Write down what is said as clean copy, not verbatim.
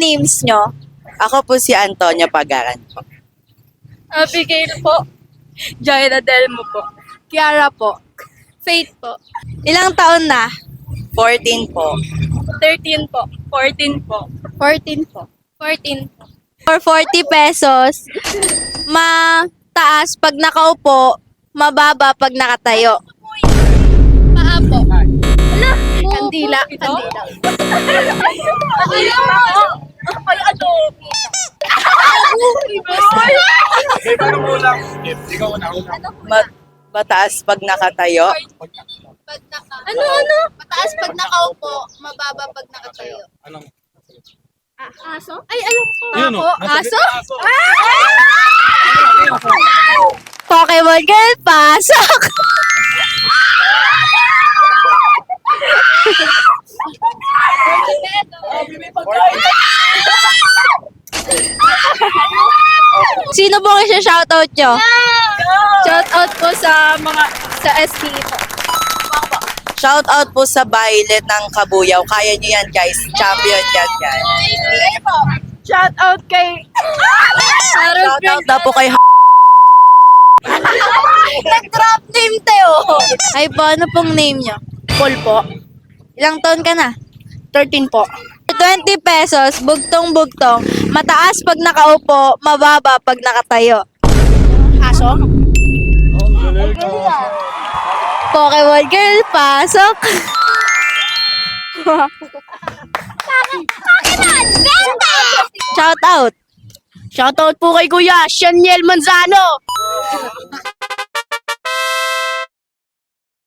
names nyo? Ako po si Antonio Pagaran po. Abigail po. Jaira Delmo po. Kiara po. Faith po. Ilang taon na? 14 po. 13 po. 14 po. 14 po. 14 po. For 40 pesos, mataas pag nakaupo, mababa pag nakatayo. Paa po. Ala, kandila. Kandila. Ay, ano? May paano mo lang? Ikaw na una. Mataas pag nakatayo. Ano? Mataas pag nakaupo, mababa pag nakatayo. Anong? Aso? Ay, alam ko. Yun, Ako? oh. Nasa Aso? aso. Pokemon girl, pasok! Sino po kayo shoutout nyo? Shoutout po sa mga sa SK po. Shout out po sa Violet ng Kabuyaw. Kaya nyo yan, guys. Champion yan, guys. Shoutout kay Shout out na po kay Nag-drop name tayo. Ay po, ano pong name nyo? Paul po. Ilang taon ka na? 13 po. 20 pesos, bugtong-bugtong. Mataas pag nakaupo, mababa pag nakatayo. Aso? Pokemon girl, pasok! Shout out! Shout out po kay Kuya Shaniel Manzano!